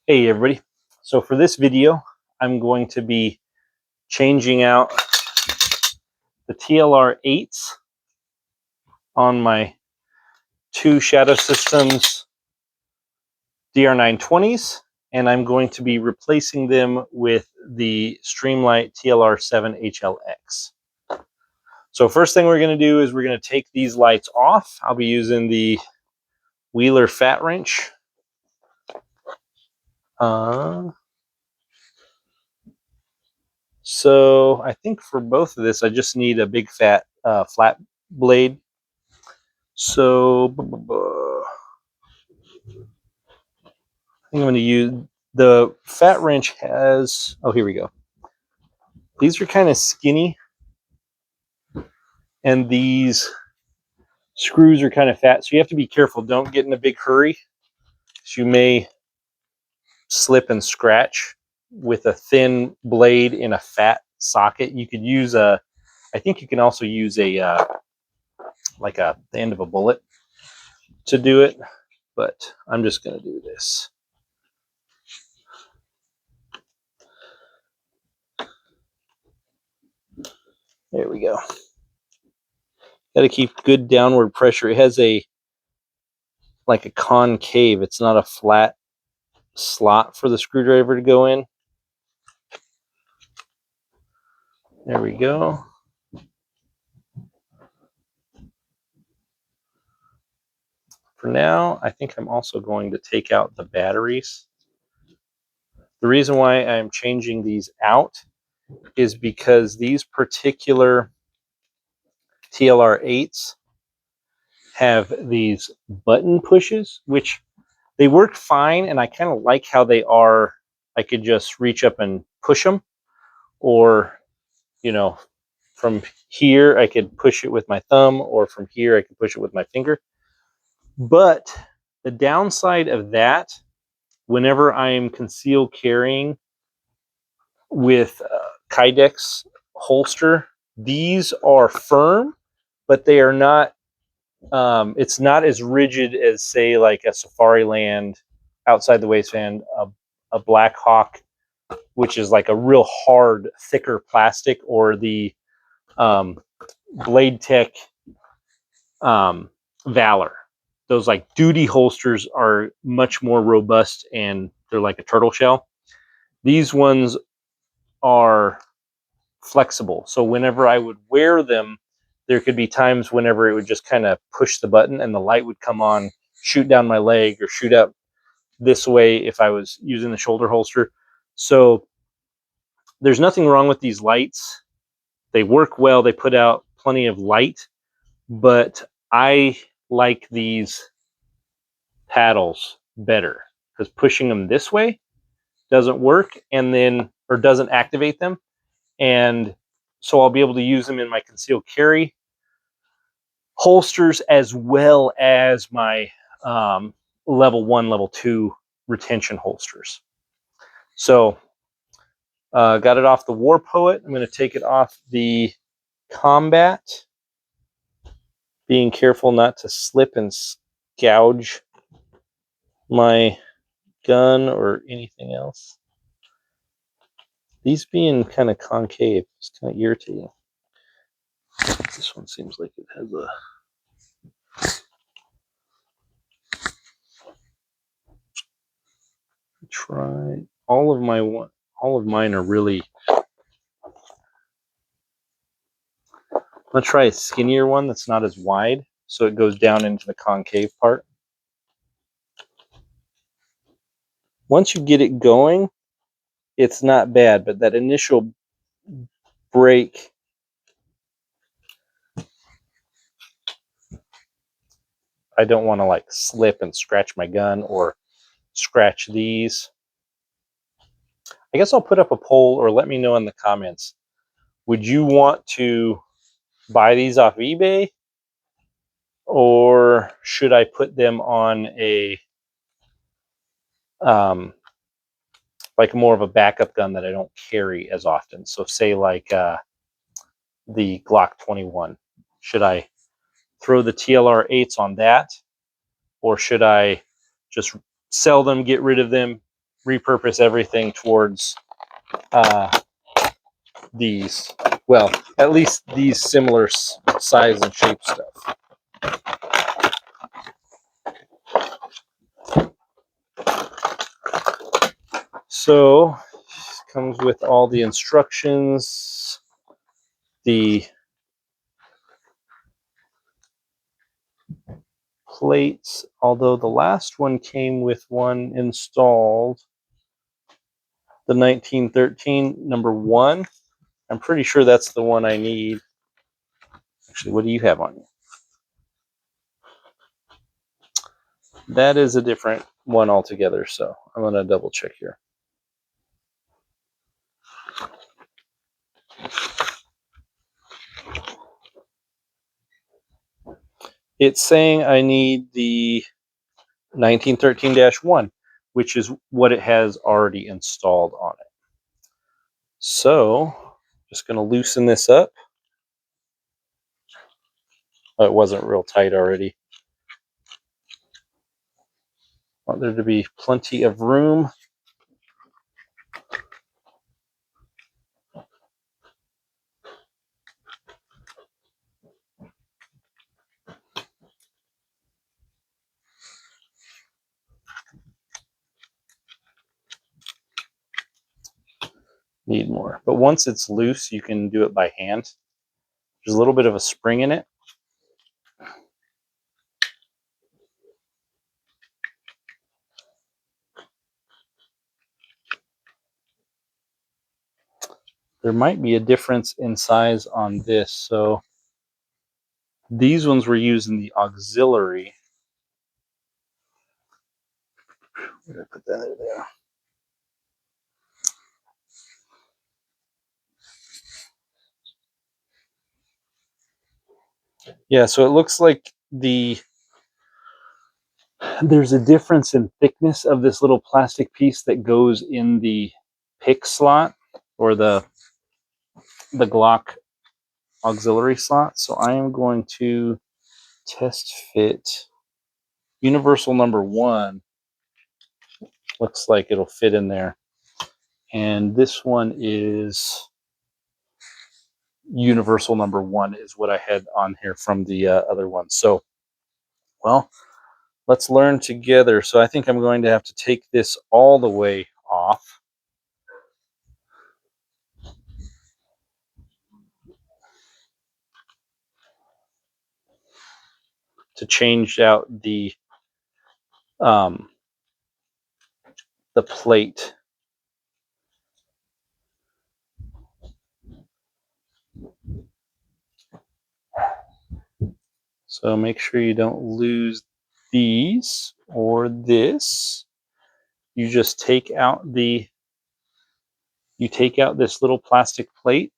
Hey everybody, so for this video I'm going to be changing out the TLR8s on my two Shadow Systems DR920s, and I'm going to be replacing them with the Streamlight TLR7 HLX. So first thing we're going to do is we're going to take these lights off. I'll be using the Wheeler fat wrench. So I think for both of this, I just need a big fat flat blade. So I think I'm going to use the fat wrench has, oh, here we go. These are kind of skinny, and these screws are kind of fat, so you have to be careful. Don't get in a big hurry, because you may slip and scratch with a thin blade in a fat socket. You could use a, I think you can also use a like the end of a bullet to do it, but I'm just going to do this. There we go. Got to keep good downward pressure. It has a like a concave. It's not a flat slot for the screwdriver to go in. There we go. For now, I think I'm also going to take out the batteries. The reason why I'm changing these out is because these particular TLR8s have these button pushes, which they work fine, and I kind of like how they are. I could just reach up and push them, or, you know, from here I could push it with my thumb, or from here I could push it with my finger. But the downside of that, whenever I'm concealed carrying with Kydex holster, these are firm, but they are not, it's not as rigid as, say, like a Safariland outside the waistband, a Black Hawk, which is like a real hard, thicker plastic, or the Blade Tech Valor. Those like duty holsters are much more robust, and they're like a turtle shell. These ones are flexible, so whenever I would wear them, there could be times whenever it would just kind of push the button and the light would come on, shoot down my leg, or shoot up this way if I was using the shoulder holster. So there's nothing wrong with these lights. They work well. They put out plenty of light, but I like these paddles better, because pushing them this way doesn't work, and then, or doesn't activate them. And so I'll be able to use them in my concealed carry holsters, as well as my level 1, level 2 retention holsters. So got it off the War Poet. I'm going to take it off the Combat, being careful not to slip and gouge my gun or anything else. These being kind of concave is kind of irritating. This one seems like it has a... Try all of mine are really... I'm gonna try a skinnier one that's not as wide, so it goes down into the concave part. Once you get it going, it's not bad, but that initial break, I don't want to like slip and scratch my gun or scratch these. I guess I'll put up a poll, or let me know in the comments. Would you want to buy these off eBay, or should I put them on a like more of a backup gun that I don't carry as often? So say like the Glock 21. Should I throw the TLR8s on that, or should I just sell them, get rid of them, repurpose everything towards these. Well, at least these similar size and shape stuff. So, comes with all the instructions, the plates, although the last one came with one installed, the 1913 number 1. I'm pretty sure that's the one I need. Actually, what do you have on you? That is a different one altogether, so I'm going to double check here. It's saying I need the 1913-1, which is what it has already installed on it. So, just going to loosen this up. Oh, it wasn't real tight already. Want there to be plenty of room. Need more. But once it's loose, you can do it by hand. There's a little bit of a spring in it. There might be a difference in size on this. So these ones were used in the auxiliary. Where did I put that in there? Yeah, so it looks like there's a difference in thickness of this little plastic piece that goes in the pick slot or the Glock auxiliary slot. So I am going to test fit universal number 1. Looks like it'll fit in there. And this one is universal number 1 is what I had on here from the other one. So, well, let's learn together. So I think I'm going to have to take this all the way off. To change out the plate. So make sure you don't lose these or this. You just take out this little plastic plate.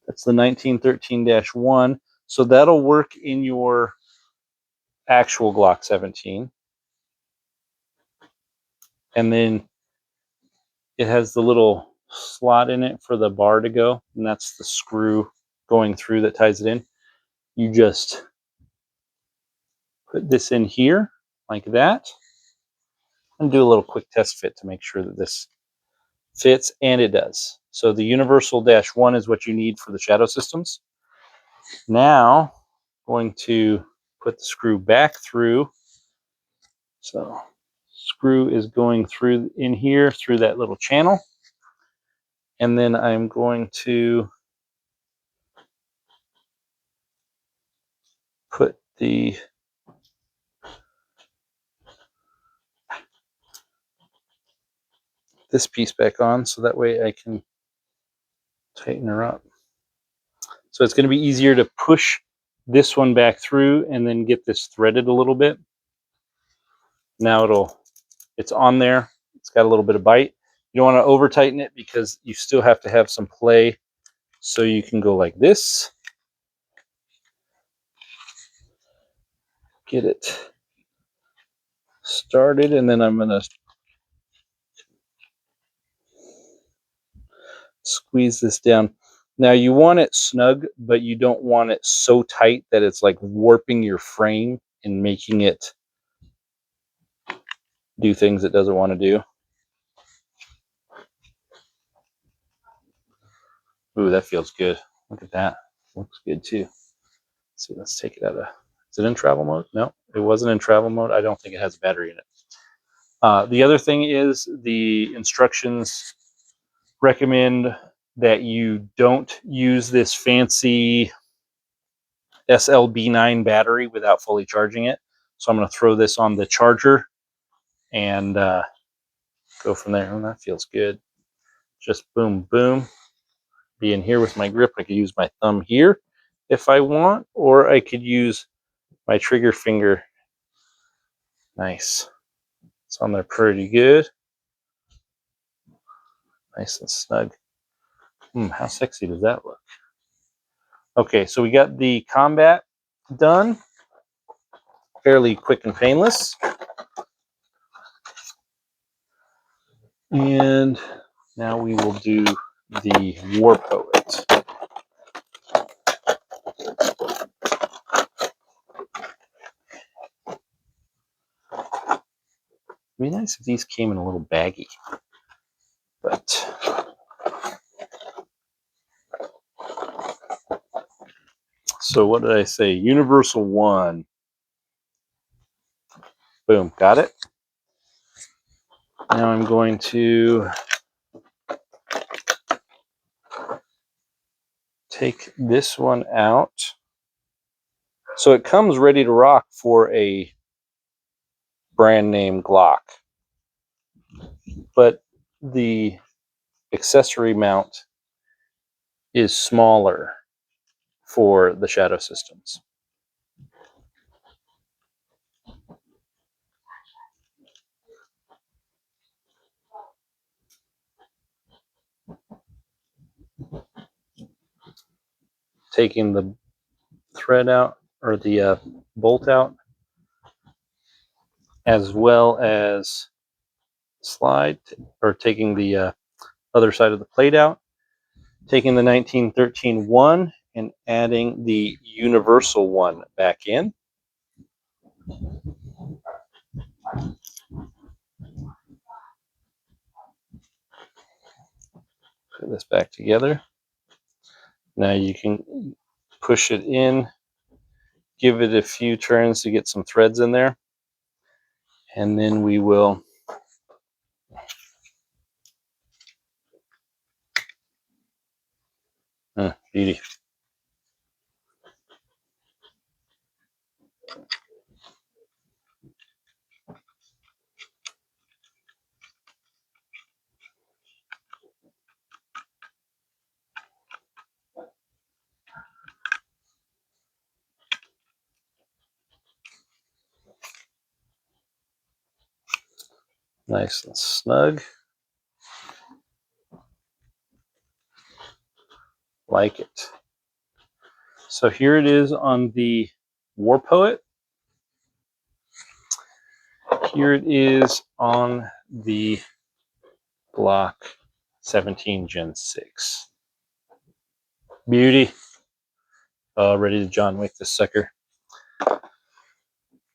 That's the 1913-1. So that'll work in your actual Glock 17. And then it has the little slot in it for the bar to go, and that's the screw going through that ties it in. You just put this in here like that and do a little quick test fit to make sure that this fits, and it does. So the universal-1 is what you need for the shadow systems. Now, going to put the screw back through. So screw is going through in here through that little channel. And then I'm going to put this piece back on so that way I can tighten her up. So it's going to be easier to push this one back through and then get this threaded a little bit. Now it's on there. It's got a little bit of bite. You don't want to over tighten it because you still have to have some play. So you can go like this. Get it started, and then I'm going to squeeze this down. Now you want it snug, but you don't want it so tight that it's like warping your frame and making it do things it doesn't want to do. Ooh, that feels good. Look at that. Looks good too. So let's take it out of. Is it in travel mode? No, it wasn't in travel mode. I don't think it has a battery in it. The other thing is the instructions recommend that you don't use this fancy SLB9 battery without fully charging it. So I'm going to throw this on the charger and go from there. Oh, that feels good. Just boom, boom. Be in here with my grip. I could use my thumb here if I want, or I could use my trigger finger. Nice. It's on there pretty good. Nice and snug. How sexy does that look? Okay, so we got the combat done. Fairly quick and painless. And now we will do the War Poet. It'd be nice if these came in a little baggy, but so what did I say? Universal 1. Boom, got it. Now I'm going to take this one out. So it comes ready to rock for a brand name Glock, but the accessory mount is smaller for the Shadow systems. Taking the thread out, or the bolt out, as well as slide, or taking the other side of the plate out, taking the 1913 1 and adding the Universal 1 back in. Put this back together. Now you can push it in, give it a few turns to get some threads in there, and then we will beauty. Nice and snug. Like it. So here it is on the War Poet. Here it is on the Glock 17 Gen 6. Beauty. Ready to John Wick this sucker.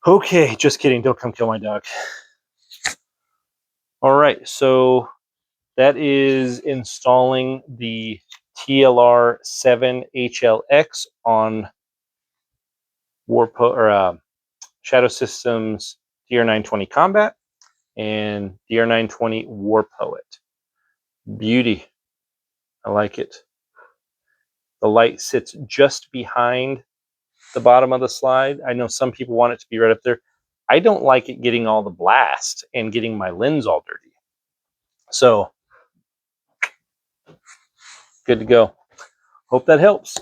Okay, just kidding. Don't come kill my dog. All right, so that is installing the TLR7 HLX on Shadow Systems DR920 Combat and DR920 War Poet. Beauty. I like it. The light sits just behind the bottom of the slide. I know some people want it to be right up there. I don't like it getting all the blast and getting my lens all dirty. So, good to go. Hope that helps.